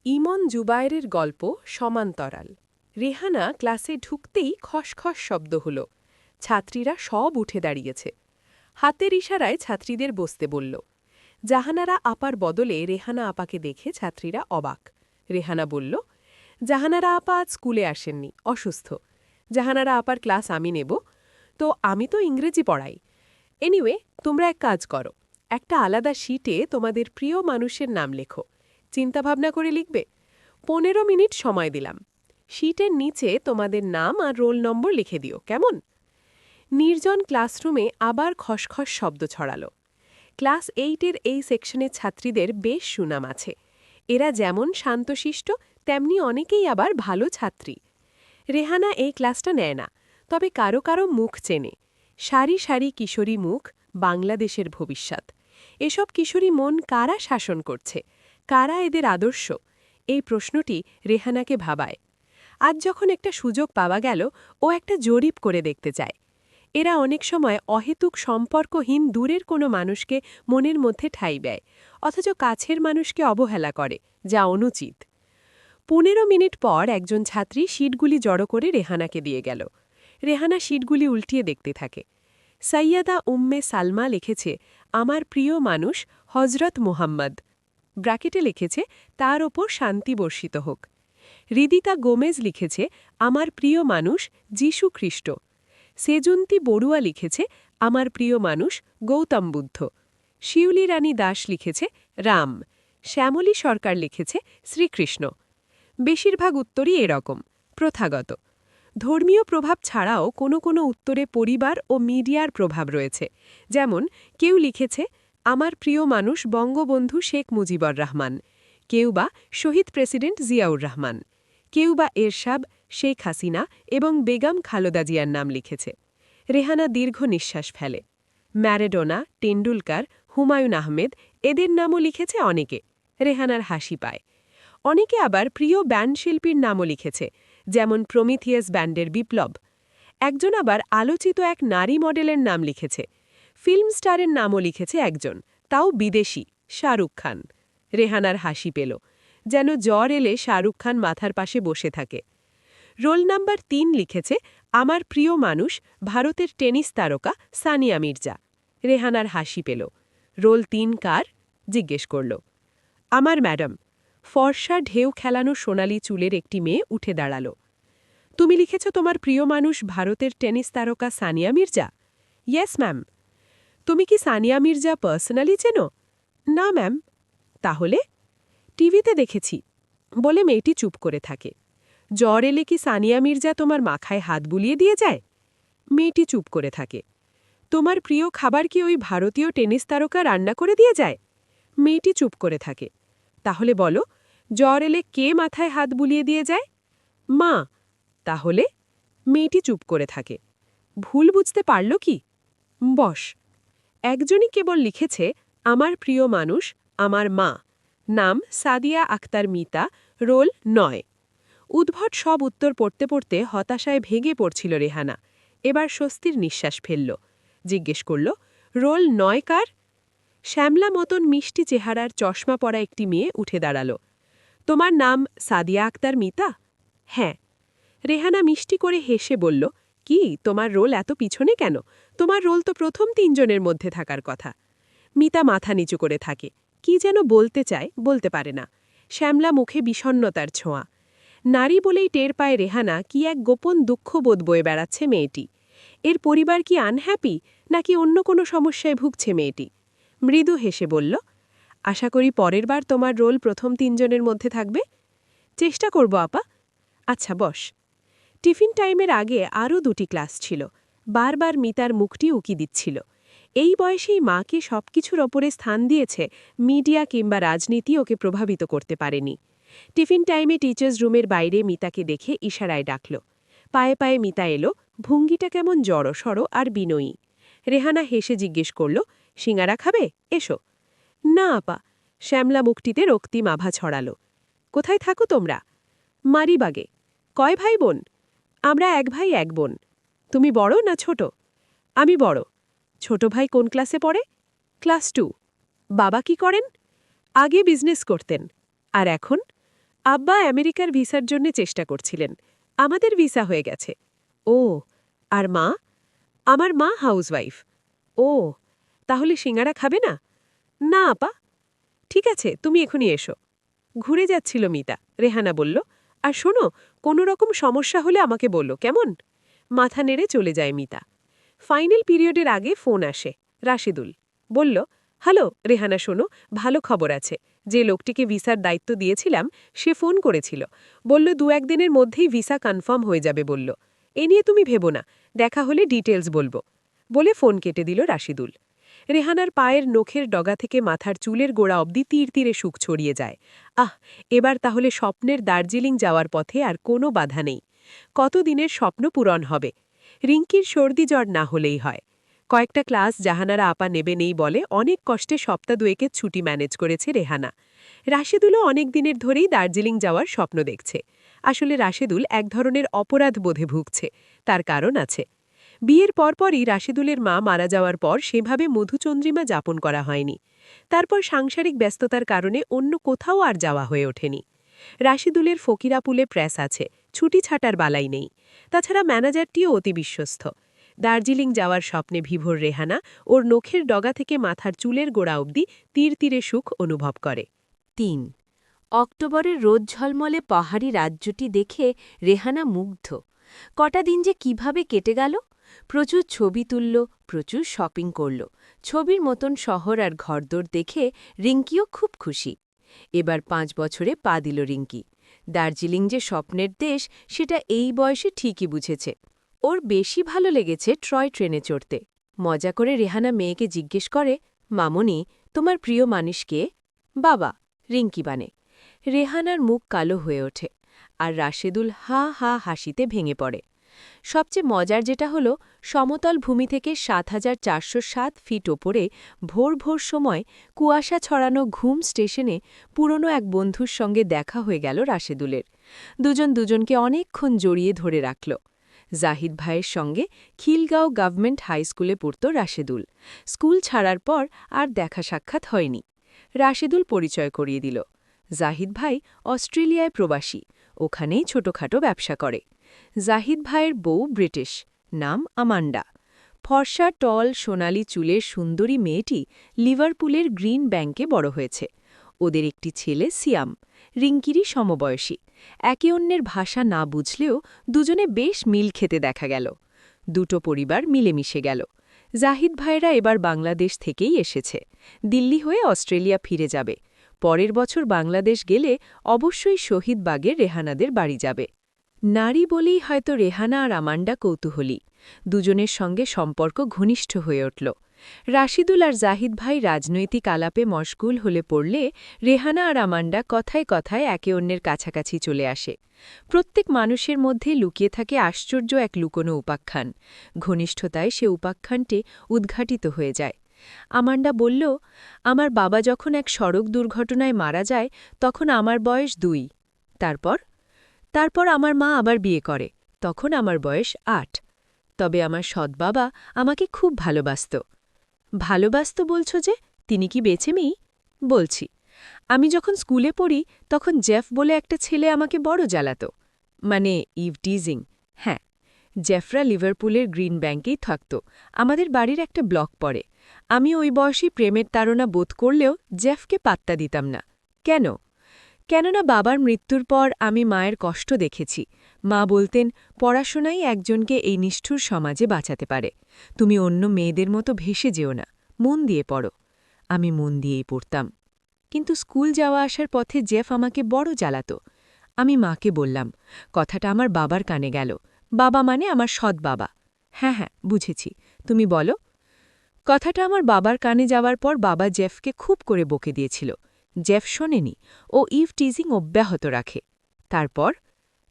ইমন জুবায়েরের গল্প সমান্তরাল। রেহানা ক্লাসে ঢুকতেই খসখস শব্দ হল। ছাত্রীরা সব উঠে দাঁড়িয়েছে। হাতের ইশারায় ছাত্রীদের বসতে বলল। জাহানারা আপার বদলে রেহানা আপাকে দেখে ছাত্রীরা অবাক। রেহানা বলল, জাহানারা আপা আজ স্কুলে আসেননি, অসুস্থ। জাহানারা আপার ক্লাস আমি নেব। তো আমি তো ইংরেজি পড়াই। এনিওয়ে, তোমরা এক কাজ করো, একটা আলাদা শিটে তোমাদের প্রিয় মানুষের নাম লেখো। চিন্তাভাবনা করে লিখবে। 15 মিনিট সময় দিলাম। শিটের নিচে তোমাদের নাম আর রোল নম্বর লিখে দিও, কেমন? নির্জন ক্লাসরুমে আবার খসখস শব্দ ছড়াল। ক্লাস 8-এর এই সেকশনের ছাত্রীদের বেশ সুনাম আছে। এরা যেমন শান্তশিষ্ট, তেমনি অনেকেই আবার ভালো ছাত্রী। রেহানা এই ক্লাসটা নেয় না, তবে কারো কারো মুখ চেনে। সারি সারি কিশোরী মুখ, বাংলাদেশের ভবিষ্যৎ। এসব কিশোরী মন কারা শাসন করছে, কারা এদের আদর্শ? এই প্রশ্নটি রেহানাকে ভাবায়। আজ যখন একটা সুযোগ পাওয়া গেল, ও একটা জরিপ করে দেখতে চায়। এরা অনেক সময় অহেতুক সম্পর্কহীন দূরের কোনো মানুষকে মনের মধ্যে ঠাঁই দেয়, অথচ কাছের মানুষকে অবহেলা করে, যা অনুচিত। 15 মিনিট পর একজন ছাত্রী শিটগুলি জড়ো করে রেহানাকে দিয়ে গেল। রেহানা শিটগুলি উল্টিয়ে দেখতে থাকে। সৈয়দা উম্মে সালমা লিখেছে, আমার প্রিয় মানুষ হজরত মুহাম্মদ। ব্র্যাকেটে লিখেছে, তার ওপর শান্তি বর্ষিত হোক। হৃদিতা গোমেজ লিখেছে, আমার প্রিয় মানুষ যীশু খ্রিস্ট। সেজন্তী বড়ুয়া লিখেছে, আমার প্রিয় মানুষ গৌতম বুদ্ধ। শিউলি রানী দাস লিখেছে, রাম। শ্যামলী সরকার লিখেছে, শ্রীকৃষ্ণ। বেশিরভাগ উত্তরই এরকম, প্রথাগত। ধর্মীয় প্রভাব ছাড়াও কোনো কোনো উত্তরে পরিবার ও মিডিয়ার প্রভাব রয়েছে। যেমন কেউ লিখেছে, আমার প্রিয় মানুষ বঙ্গবন্ধু শেখ মুজিবুর রহমান। কেউ বা শহীদ প্রেসিডেন্ট জিয়াউর রহমান। কেউ বা এরশাদ, শেখ হাসিনা এবং বেগম খালেদা জিয়ার নাম লিখেছে। রেহানা দীর্ঘ নিঃশ্বাস ফেলে। ম্যারাডোনা, টেন্ডুলকার, হুমায়ুন আহমেদ এদের নামও লিখেছে অনেকে। রেহানার হাসি পায়। অনেকে আবার প্রিয় ব্যান্ডশিল্পীর নামও লিখেছে, যেমন প্রমিথিয়াস ব্যান্ডের বিপ্লব। একজন আবার আলোচিত এক নারী মডেলের নাম লিখেছে। ফিল্ম স্টারের নামও লিখেছে একজন, তাও বিদেশি, শাহরুখ খান। রেহানার হাসি পেল, যেন জ্বর এলে শাহরুখ খান মাথার পাশে বসে থাকে। রোল নাম্বার 3 লিখেছে, আমার প্রিয় মানুষ ভারতের টেনিস তারকা সানিয়া মির্জা। রেহানার হাসি পেল। রোল 3 কার? জিজ্ঞেস করল। আমার ম্যাডাম। ফর্সা ঢেউ খেলানো সোনালি চুলের একটি মেয়ে উঠে দাঁড়াল। তুমি লিখেছ তোমার প্রিয় মানুষ ভারতের টেনিস তারকা সানিয়া মির্জা? Yes ma'am. তুমি কি সানিয়া মির্জা পার্সোনালি চেনো? না ম্যাম। তাহলে? টিভিতে দেখেছি, বলে মেয়েটি চুপ করে থাকে। জ্বর এলে কি সানিয়া মির্জা তোমার মাথায় হাত বুলিয়ে দিয়ে যায়? মেয়েটি চুপ করে থাকে। তোমার প্রিয় খাবার কি ওই ভারতীয় টেনিস তারকা রান্না করে দিয়ে যায়? মেয়েটি চুপ করে থাকে। তাহলে বলো, জ্বর এলে কে মাথায় হাত বুলিয়ে দিয়ে যায়? মা। তাহলে? মেয়েটি চুপ করে থাকে। ভুল বুঝতে পারল কি? বস। একজনই কেবল লিখেছে, আমার প্রিয় মানুষ আমার মা। নাম সাদিয়া আক্তার মিতা, রোল 9। উদ্ভট সব উত্তর পড়তে পড়তে হতাশায় ভেঙে পড়ছিল রেহানা। এবার স্বস্তির নিঃশ্বাস ফেলল। জিজ্ঞেস করল, রোল 9 কার? শ্যামলা মতন মিষ্টি চেহারার চশমা পরা একটি মেয়ে উঠে দাঁড়াল। তোমার নাম সাদিয়া আক্তার মিতা? হ্যাঁ। রেহানা মিষ্টি করে হেসে বলল, কি তোমার রোল এত পিছনে কেন? তোমার রোল তো প্রথম 3 জনের মধ্যে থাকার কথা। মিতা মাথা নিচু করে থাকে। কি যেন বলতে চায়, বলতে পারে না। শ্যামলা মুখে বিষণ্ণতার ছোঁয়া। নারী বলেই টের পায় রেহানা কি এক গোপন দুঃখবোধ বয়ে বেড়াচ্ছে মেয়েটি। এর পরিবার কি আনহ্যাপি, নাকি অন্য কোনো সমস্যায় ভুগছে মেয়েটি? মৃদু হেসে বলল, আশা করি পরের বার তোমার রোল প্রথম 3 জনের মধ্যে থাকবে। চেষ্টা করব আপা। আচ্ছা বস। টিফিন টাইমের আগে আরও 2টি ক্লাস ছিল। বারবার মিতার মুখটি উকি দিচ্ছিল। এই বয়সেই মাকে সবকিছুর ওপরে স্থান দিয়েছে, মিডিয়া কিংবা রাজনীতি ওকে প্রভাবিত করতে পারেনি। টিফিন টাইমে টিচার্স রুমের বাইরে মিতাকে দেখে ইশারায় ডাকল। পায়ে পায়ে মিতা এলো, ভঙ্গিটা কেমন জড়সড় আর বিনয়ী। রেহানা হেসে জিজ্ঞেস করল, সিঙ্গারা খাবে? এসো। না আপা। শ্যামলা মুখটিতে রক্তিম আভা ছড়াল। কোথায় থাকো তোমরা? মারিবাগে। কয় ভাই বোন? আমরা 1 ভাই 1 বোন। তুমি বড় না ছোট? আমি বড়। ছোট ভাই কোন ক্লাসে পড়ে? ক্লাস 2। বাবা কি করেন? আগে বিজনেস করতেন। আর এখন? আব্বা আমেরিকার ভিসার জন্য চেষ্টা করছিলেন। আমাদের ভিসা হয়ে গেছে। ও, আর মা? আমার মা হাউসওয়াইফ। ও, তাহলে সিঙ্গারা খাবে না? না আপা। ঠিক আছে, তুমি এখনই এসো। ঘুরে যাচ্ছিল মিতা, রেহানা বলল। আর শোনো, কোনো রকম সমস্যা হলে আমাকে বললো, কেমন? মাথা নেড়ে চলে যায় মিতা। ফাইনাল পিরিয়ডের আগে ফোন আসে। রাশিদুল বলল, হ্যালো রেহানা, শোনো, ভালো খবর আছে। যে লোকটিকে ভিসার দায়িত্ব দিয়েছিলাম সে ফোন করেছিল। বলল 2-1 দিনের মধ্যেই ভিসা কনফার্ম হয়ে যাবে বলল। এ নিয়ে তুমি ভেবো না, দেখা হলে ডিটেলস বলবো। বলে ফোন কেটে দিল রাশিদুল। রেহানার পায়ের নখের ডগা থেকে মাথার চুলের গোড়া অবধি তীর তীরে সুখ ছড়িয়ে যায়। আহ, এবার তাহলে স্বপ্নের দার্জিলিং যাওয়ার পথে আর কোনো বাধা নেই। কতদিনের স্বপ্ন পূরণ হবে। রিঙ্কির সর্দি জ্বর না হলেই হয়। কয়েকটা ক্লাস জাহানারা আপা নেবে নেই বলে অনেক কষ্টে সপ্তাহ 2 ছুটি ম্যানেজ করেছে রেহানা। রাশেদুলও অনেক দিনের ধরেই দার্জিলিং যাওয়ার স্বপ্ন দেখছে। আসলে রাশেদুল এক ধরনের অপরাধ বোধে ভুগছে। তার কারণ আছে। বিয়ের পরপরই রাশেদুলের মা মারা যাওয়ার পর সেভাবে মধুচন্দ্রিমা যাপন করা হয়নি। তারপর সাংসারিক ব্যস্ততার কারণে অন্য কোথাও আর যাওয়া হয়ে ওঠেনি। রাশেদুলের ফকিরাপুলে প্রেস আছে, ছুটি ছাটার বালাই নেই। তাছাড়া ম্যানেজারটিও অতি বিশ্বস্ত। দার্জিলিং যাওয়ার স্বপ্নে বিভোর রেহানা ওর নখের ডগা থেকে মাথার চুলের গোড়া অবধি তীর তীরে সুখ অনুভব করে। ৩ অক্টোবরের রোদ ঝলমলে পাহাড়ি রাজ্যটি দেখে রেহানা মুগ্ধ। কটা দিন যে কিভাবে কেটে গেল। প্রচুর ছবি তুলল, প্রচুর শপিং করল। ছবির মতন শহর আর ঘরদোর দেখে রিঙ্কিও খুব খুশি। এবার 5 বছরে পা দিল রিঙ্কি। দার্জিলিং যে স্বপ্নের দেশ সেটা এই বয়সে ঠিকই বুঝেছে। ওর বেশি ভালো লেগেছে ট্রয় ট্রেনে চড়তে। মজা করে রেহানা মেয়েকে জিজ্ঞেস করে, মামনি, তোমার প্রিয় মানুষ কে? বাবা, রিঙ্কি বানে। রেহানার মুখ কালো হয়ে ওঠে, আর রাশেদুল হা হা হাসিতে ভেঙে পড়ে। সবচেয়ে মজার যেটা হলো, সমতল ভূমি থেকে ৭,৪০৭ ফিট ওপরে ভোর ভোর সময় কুয়াশা ছড়ানো ঘুম স্টেশনে পুরনো এক বন্ধুর সঙ্গে দেখা হয়ে গেল রাশেদুলের। দুজন দুজনকে অনেকক্ষণ জড়িয়ে ধরে রাখল। জাহিদ ভাইয়ের সঙ্গে খিলগাঁও গভর্নমেন্ট হাই স্কুলে পড়ত রাশেদুল। স্কুল ছাড়ার পর আর দেখা সাক্ষাৎ হয়নি। রাশেদুল পরিচয় করিয়ে দিল। জাহিদ ভাই অস্ট্রেলিয়ায় প্রবাসী, ওখানেই ছোটখাটো ব্যবসা করে। জাহিদ ভাইয়ের বউ ব্রিটিশ, নাম আমান্ডা। ফর্সা টল সোনালি চুলের সুন্দরী মেয়েটি লিভারপুলের গ্রিন ব্যাংকে বড় হয়েছে। ওদের একটি ছেলে সিয়াম, রিঙ্কিরই সমবয়সী। একে অন্যের ভাষা না বুঝলেও দুজনে বেশ মিল খেতে দেখা গেল। দুটো পরিবার মিলেমিশে গেল। জাহিদ ভাইয়েরা এবার বাংলাদেশ থেকেই এসেছে। দিল্লি হয়ে অস্ট্রেলিয়া ফিরে যাবে। পরের বছর বাংলাদেশ গেলে অবশ্যই শহীদবাগের রেহানাদের বাড়ি যাবে। নারী বলেই হয়তো রেহানা আর আমান্ডা কৌতূহলী। দুজনের সঙ্গে সম্পর্ক ঘনিষ্ঠ হয়ে উঠল। রাশিদুল আর জাহিদ ভাই রাজনৈতিক আলাপে মশগুল হলে পড়লে রেহানা আর আমান্ডা কথায় কথায় একে অন্যের কাছাকাছি চলে আসে। প্রত্যেক মানুষের মধ্যে লুকিয়ে থাকে আশ্চর্য এক লুকোনো উপাখ্যান। ঘনিষ্ঠতায় সে উপাখ্যানটি উদ্ঘাটিত হয়ে যায়। আমান্ডা বলল, আমার বাবা যখন এক সড়ক দুর্ঘটনায় মারা যায় তখন আমার বয়স 2। তারপর আমার মা আবার বিয়ে করে, তখন আমার বয়স 8। তবে আমার সৎবাবা আমাকে খুব ভালোবাসত। ভালোবাসত বলছ যে? তিনি কি বেঁচে নেই? বলছি। আমি যখন স্কুলে পড়ি তখন জেফ বলে একটা ছেলে আমাকে বড় জ্বালাত। মানে ইভ টিজিং। হ্যাঁ, জেফরা লিভারপুলের গ্রিন ব্যাংকেই থাকত। আমাদের বাড়ির একটা ব্লক পড়ে। আমি ওই বয়সী প্রেমের তাড়না বোধ করলেও জেফকে পাত্তা দিতাম না। কেন? কেননা বাবার মৃত্যুর পর আমি মায়ের কষ্ট দেখেছি। মা বলতেন, পড়াশোনাই একজনকে এই নিষ্ঠুর সমাজে বাঁচাতে পারে। তুমি অন্য মেয়েদের মতো ভেসে যেও না, মন দিয়ে পড়ো। আমি মন দিয়েই পড়তাম। কিন্তু স্কুল যাওয়া আসার পথে জেফ আমাকে বড় জ্বালাত। আমি মাকে বললাম, কথাটা আমার বাবার কানে গেল। বাবা মানে আমার সৎ বাবা। হ্যাঁ হ্যাঁ, বুঝেছি, তুমি বলো। কথাটা আমার বাবার কানে যাওয়ার পর বাবা জেফকে খুব করে বকে দিয়েছিল। জেফ শোনেনি, ও ইভ টিজিং অব্যাহত রাখে। তারপর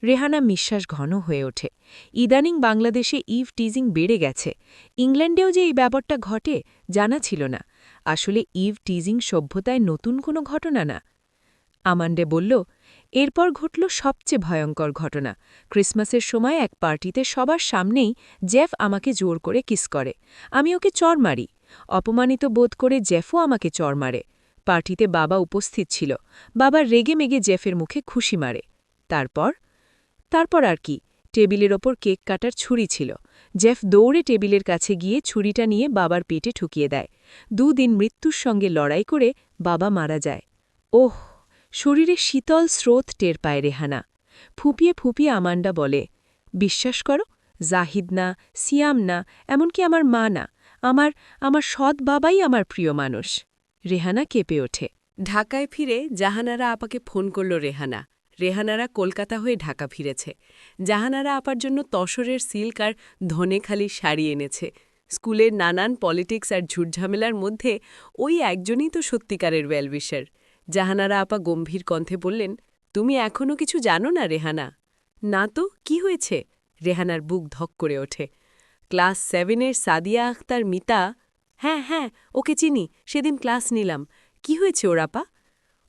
রেহানা নিঃশ্বাস ঘন হয়ে ওঠে। ইদানিং বাংলাদেশে ইভ টিজিং বেড়ে গেছে। ইংল্যান্ডেও যে এই ব্যাপারটা ঘটে জানা ছিল না। আসলে ইভ টিজিং সভ্যতায় নতুন কোনো ঘটনা না। আমান্ডে বলল, এরপর ঘটল সবচেয়ে ভয়ঙ্কর ঘটনা। ক্রিসমাসের সময় এক পার্টিতে সবার সামনেই জেফ আমাকে জোর করে কিস করে। আমি ওকে চড় মারি। অপমানিত বোধ করে জেফও আমাকে চড় মারে। পার্টিতে বাবা উপস্থিত ছিল। বাবা রেগে মেগে জেফের মুখে খুশি মারে। তারপর আর কি, টেবিলের ওপর কেক কাটার ছুরি ছিল। জেফ দৌড়ে টেবিলের কাছে গিয়ে ছুরিটা নিয়ে বাবার পেটে ঠুকিয়ে দেয়। 2 দিন মৃত্যুর সঙ্গে লড়াই করে বাবা মারা যায়। ওহ! শরীরে শীতল স্রোত টের পায় রেহানা। ফুপিয়ে ফুপিয়ে আমান্ডা বলে, বিশ্বাস করো, জাহিদ না, সিয়াম না, এমনকি আমার মা না, আমার সৎ বাবাই আমার প্রিয় মানুষ। রেহানা কেঁপে ওঠে। ঢাকায় ফিরে জাহানারা আপাকে ফোন করল রেহানা। রেহানারা কলকাতা হয়ে ঢাকা ফিরেছে। জাহানারা আপার জন্য তসরের সিল্ক আর ধনেখালি শাড়ি এনেছে। স্কুলের নানান পলিটিক্স আর ঝুটঝামেলার মধ্যে ওই একজনই তো সত্যিকারের ওয়েলউইশার। জাহানারা আপা গম্ভীর কণ্ঠে বললেন, তুমি এখনও কিছু জানো না রেহানা? না তো, কি হয়েছে? রেহানার বুক ধক করে ওঠে। ক্লাস 7-এর সাদিয়া আখতার মিতা। হ্যাঁ, ওকে চিনি, সেদিন ক্লাস নিলাম। কি হয়েছে ওর আপা?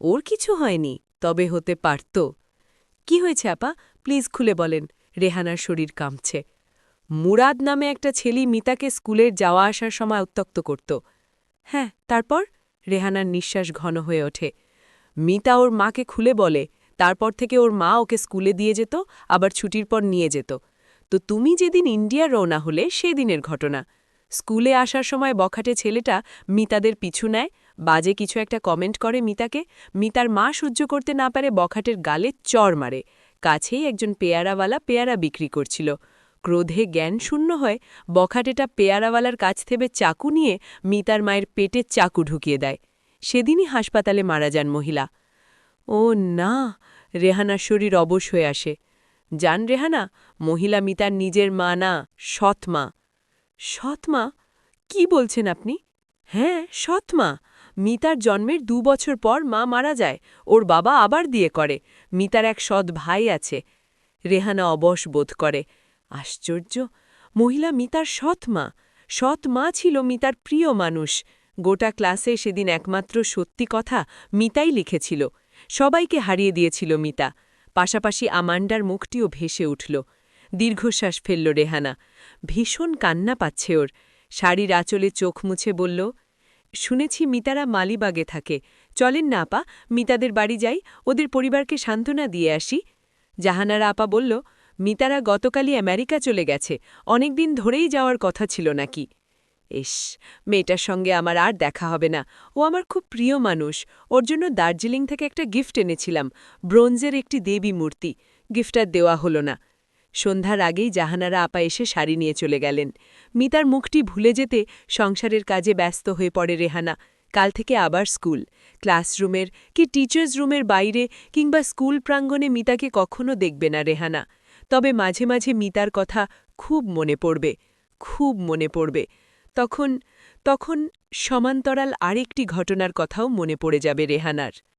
ওর কিছু হয়নি, তবে হতে পারত। কি হয়েছে আপা, প্লিজ খুলে বলেন। রেহানার শরীর কাঁপছে। মুরাদ নামে একটা ছেলে মিতাকে স্কুলের যাওয়া আসার সময় উত্ত্যক্ত করত। হ্যাঁ, তারপর? রেহানার নিঃশ্বাস ঘন হয়ে ওঠে। মিতা ওর মাকে খুলে বলে, তারপর থেকে ওর মা ওকে স্কুলে দিয়ে যেত, আবার ছুটির পর নিয়ে যেত। তো তুমি যেদিন ইন্ডিয়া রওনা হলে সেদিনের ঘটনা। স্কুলে আসার সময় বখাটে ছেলেটা মিতাদের পিছু নেয়, বাজে কিছু একটা কমেন্ট করে মিতাকে। মিতার মা সহ্য করতে না পারে বখাটের গালে চড় মারে। কাছেই একজন পেয়ারাওয়ালা পেয়ারা বিক্রি করছিল। ক্রোধে জ্ঞান শূন্য হয় বখাটেটা পেয়ারাওয়ালার কাছ থেকে চাকু নিয়ে মিতার মায়ের পেটে চাকু ঢুকিয়ে দেয়। সেদিনই হাসপাতালে মারা যান মহিলা। ও না! রেহানার শরীর অবশ হয়ে আসে। জান রেহানা, মহিলা মিতার নিজের মা না, সৎ মা। সৎ মা? কি বলছেন আপনি? হ্যাঁ, সৎ মা। মিতার জন্মের 2 বছর পর মা মারা যায়, ওর বাবা আবার দিয়ে করে। মিতার এক সৎ ভাই আছে। রেহানা অবশ বোধ করে। আশ্চর্য! মহিলা মিতার সৎ মা। সৎ মা ছিল মিতার প্রিয় মানুষ। গোটা ক্লাসে সেদিন একমাত্র সত্যি কথা মিতাই লিখেছিল। সবাইকে হারিয়ে দিয়েছিল মিতা। পাশাপাশি আমান্ডার মুখটিও ভেসে উঠল। দীর্ঘশ্বাস ফেলল রেহানা। ভীষণ কান্না পাচ্ছে ওর। শাড়ির আঁচলে চোখ মুছে বলল, শুনেছি মিতারা মালিবাগে থাকে। চলেন না আপা, মিতাদের বাড়ি যাই, ওদের পরিবারকে সান্ত্বনা দিয়ে আসি। জাহানারা আপা বলল, মিতারা গতকালই আমেরিকা চলে গেছে, অনেকদিন ধরেই যাওয়ার কথা ছিল নাকি। ইস, মেয়েটার সঙ্গে আমার আর দেখা হবে না। ও আমার খুব প্রিয় মানুষ। ওর জন্য দার্জিলিং থেকে একটা গিফট এনেছিলাম, ব্রোঞ্জের একটি দেবী মূর্তি। গিফটার দেওয়া হলো না। সন্ধ্যার আগেই জাহানারা আপা এসে শাড়ি নিয়ে চলে গেলেন। মিতার মুখটি ভুলে যেতে সংসারের কাজে ব্যস্ত হয়ে পড়ে রেহানা। কাল থেকে আবার স্কুল। ক্লাসরুমের কি টিচার্স রুমের বাইরে কিংবা স্কুল প্রাঙ্গণে মিতাকে কখনো দেখবে না রেহানা। তবে মাঝে মাঝে মিতার কথা খুব মনে পড়বে, খুব মনে পড়বে। তখন সমান্তরাল আরেকটি ঘটনার কথাও মনে পড়ে যাবে রেহানার।